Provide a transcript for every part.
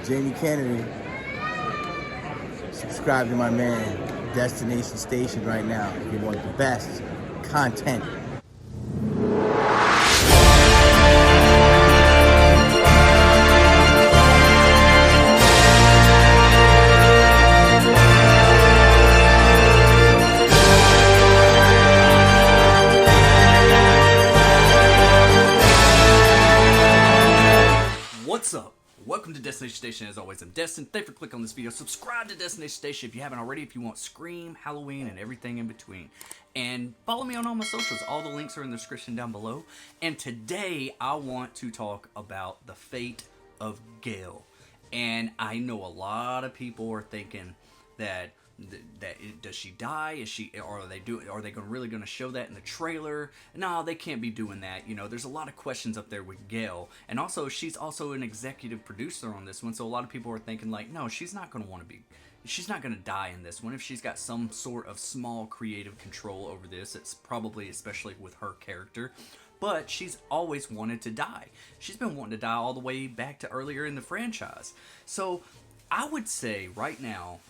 Jamie Kennedy. Subscribe to my man, Destination Station right now if you want the best content. What's up? Welcome to Destination Station. As always, I'm Destin. Thanks for clicking on this video. Subscribe to Destination Station if you haven't already, if you want Scream, Halloween, and everything in between. And follow me on all my socials. All the links are in the description down below. And today, I want to talk about the fate of Gale. And I know a lot of people are thinking that does she die? Are they really going to show that in the trailer? No, they can't be doing that. You know, there's a lot of questions up there with Gail, and also she's also an executive producer on this one. So a lot of people are thinking like, no, she's not going to die in this one. If she's got some sort of small creative control over this, it's probably especially with her character. But she's always wanted to die. She's been wanting to die all the way back to earlier in the franchise. So I would say right now,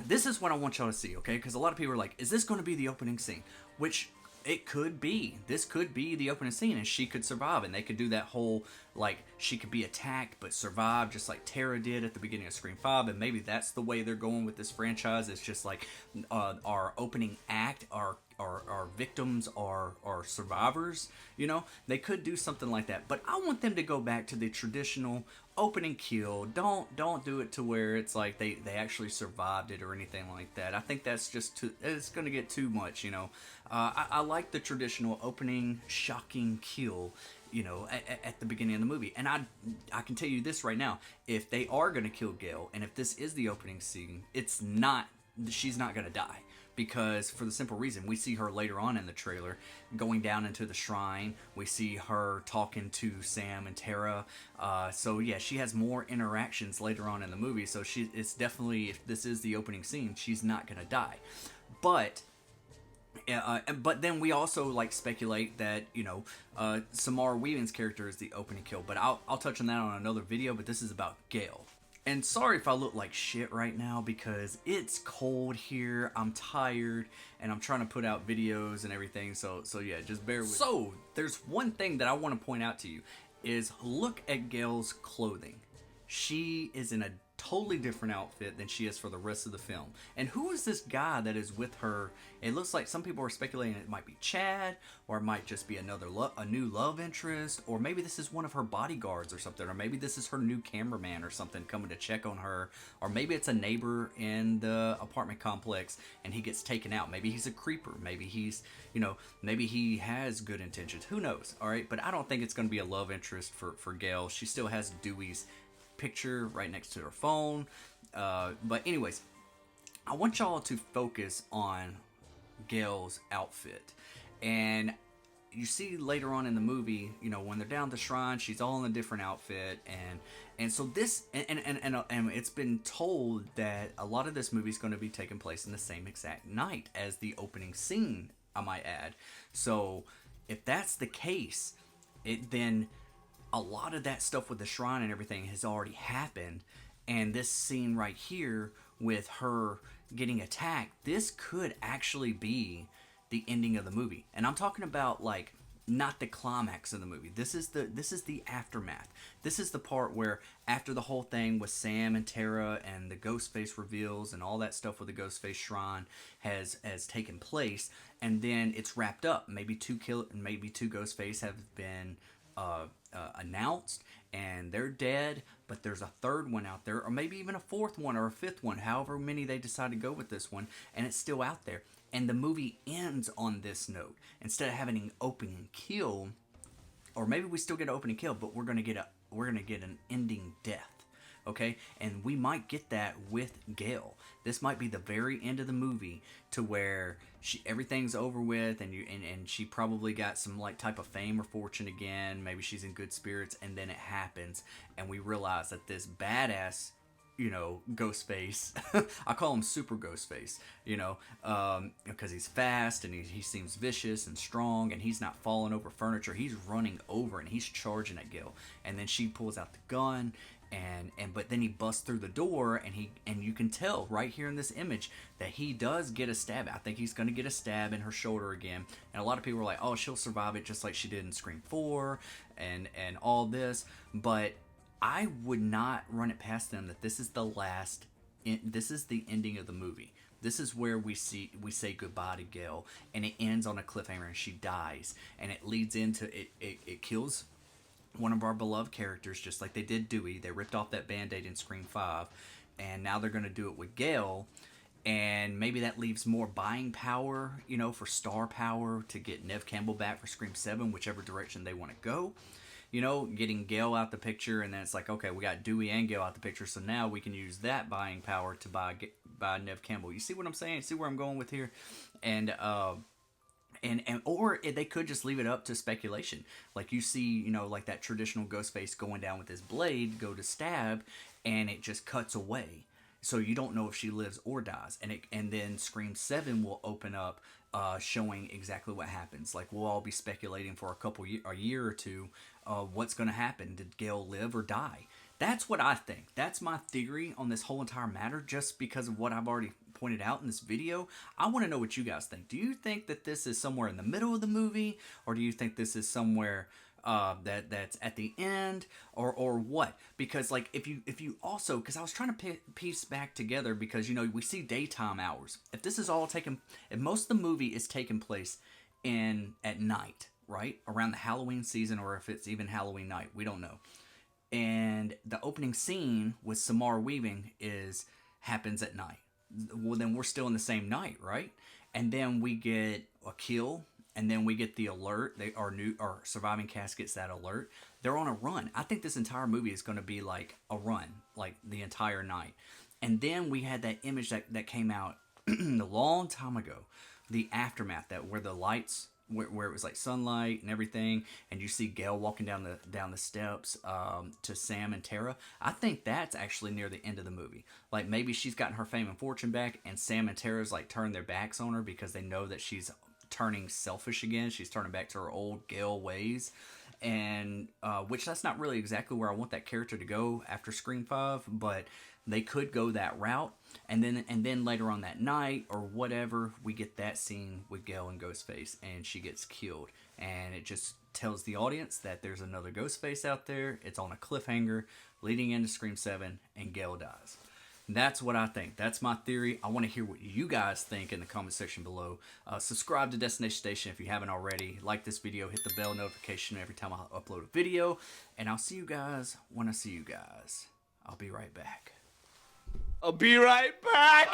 this is what I want y'all to see, okay? Because a lot of people are like, is this going to be the opening scene? Which it could be. This could be the opening scene, and she could survive, and they could do that whole, like, she could be attacked but survive, just like Tara did at the beginning of Scream 5, and maybe that's the way they're going with this franchise. It's just like our opening act, our victims are survivors, you know? They could do something like that, but I want them to go back to the traditional opening kill. Don't do it to where it's like they actually survived it or anything like that. I think that's just it's gonna get too much, you know. I like the traditional opening shocking kill, you know, at the beginning of the movie. And I can tell you this right now, if they are gonna kill Gale, and if this is the opening scene, she's not gonna die. Because for the simple reason, we see her later on in the trailer going down into the shrine. We see her talking to Sam and Tara. So yeah, she has more interactions later on in the movie. So it's definitely, if this is the opening scene, she's not gonna die. But then we also like speculate that, you know, Samara Weaving's character is the opening kill. But I'll touch on that on another video. But this is about Gale. And sorry if I look like shit right now because it's cold here, I'm tired, and I'm trying to put out videos and everything, so yeah, just bear with me. So, there's one thing that I want to point out to you, is look at Gale's clothing. She is in a totally different outfit than she is for the rest of the film. And who is this guy that is with her? It looks like some people are speculating it might be Chad, or it might just be a new love interest, or maybe this is one of her bodyguards or something, or maybe this is her new cameraman or something coming to check on her, or maybe it's a neighbor in the apartment complex and he gets taken out. Maybe he's a creeper. Maybe he's, you know, maybe he has good intentions. Who knows? All right, but I don't think it's going to be a love interest for Gale. She still has Dewey's picture right next to her phone. But anyways, I want y'all to focus on Gale's outfit. And you see later on in the movie, you know, when they're down at the shrine, she's all in a different outfit, and so this and it's been told that a lot of this movie is going to be taking place in the same exact night as the opening scene, I might add. So if that's the case, then a lot of that stuff with the shrine and everything has already happened, and this scene right here with her getting attacked, this could actually be the ending of the movie. And I'm talking about like not the climax of the movie. This is the aftermath. This is the part where after the whole thing with Sam and Tara and the Ghostface reveals and all that stuff with the Ghostface shrine has taken place, and then it's wrapped up. Maybe two Ghostface have been announced and they're dead, but there's a third one out there, or maybe even a fourth one or a fifth one, however many they decide to go with this one, and it's still out there. And the movie ends on this note. Instead of having an opening kill, or maybe we still get an opening kill, but we're gonna get an ending death. Okay, and we might get that with Gale. This might be the very end of the movie, to where everything's over with, and she probably got some like type of fame or fortune again. Maybe she's in good spirits, and then it happens, and we realize that this badass, you know, Ghostface, I call him Super Ghostface, you know, because he's fast and he seems vicious and strong, and he's not falling over furniture. He's running over and he's charging at Gale, and then she pulls out the gun But then he busts through the door, and you can tell right here in this image that he does get a stab. I think he's going to get a stab in her shoulder again. And a lot of people are like, oh, she'll survive it just like she did in Scream 4 and all this. But I would not run it past them that this is the last. This is the ending of the movie. This is where we say goodbye to Gail, and it ends on a cliffhanger, and she dies, and it leads into it kills one of our beloved characters, just like they did Dewey. They ripped off that Band-Aid in Scream 5, and now they're going to do it with Gale, and maybe that leaves more buying power, for star power to get Neve Campbell back for Scream 7, whichever direction they want to go. Getting Gale out the picture, and then it's like, okay, we got Dewey and Gale out the picture, so now we can use that buying power to buy Neve Campbell. You see what I'm saying? See where I'm going with here? And or they could just leave it up to speculation. Like you see, like that traditional Ghostface going down with his blade, go to stab, and it just cuts away. So you don't know if she lives or dies. And then Scream 7 will open up, showing exactly what happens. Like we'll all be speculating for a year or two, what's going to happen. Did Gale live or die? That's what I think. That's my theory on this whole entire matter, just because of what I've already pointed out in this video. I want to know what you guys think. Do you think that this is somewhere in the middle of the movie, or do you think this is somewhere that's at the end, or what? Because like if you also, because I was trying to piece back together, because we see daytime hours. If this is all if most of the movie is taking place at night, right around the Halloween season, or if it's even Halloween night, we don't know. And the opening scene with Samara Weaving happens at night. Well, then we're still in the same night, right? And then we get a kill, and then we get the alert. Our surviving cast gets that alert. They're on a run. I think this entire movie is going to be like a run, like the entire night. And then we had that image that came out a long time ago, the aftermath, where the lights, where it was like sunlight and everything, and you see Gail walking down the steps to Sam and Tara. I think that's actually near the end of the movie. Like maybe she's gotten her fame and fortune back, and Sam and Tara's like turned their backs on her because they know that she's turning selfish again. She's turning back to her old Gale ways, and which that's not really exactly where I want that character to go after Scream 5, but they could go that route. And then later on that night or whatever, we get that scene with Gale and Ghostface, and she gets killed, and it just tells the audience that there's another Ghostface out there. It's on a cliffhanger leading into Scream 7, and Gale dies. That's what I think. That's my theory. I want to hear what you guys think in the comment section below. Subscribe to Destination Station if you haven't already. Like this video. Hit the bell notification every time I upload a video. And I'll see you guys when I see you guys. I'll be right back. I'll be right back.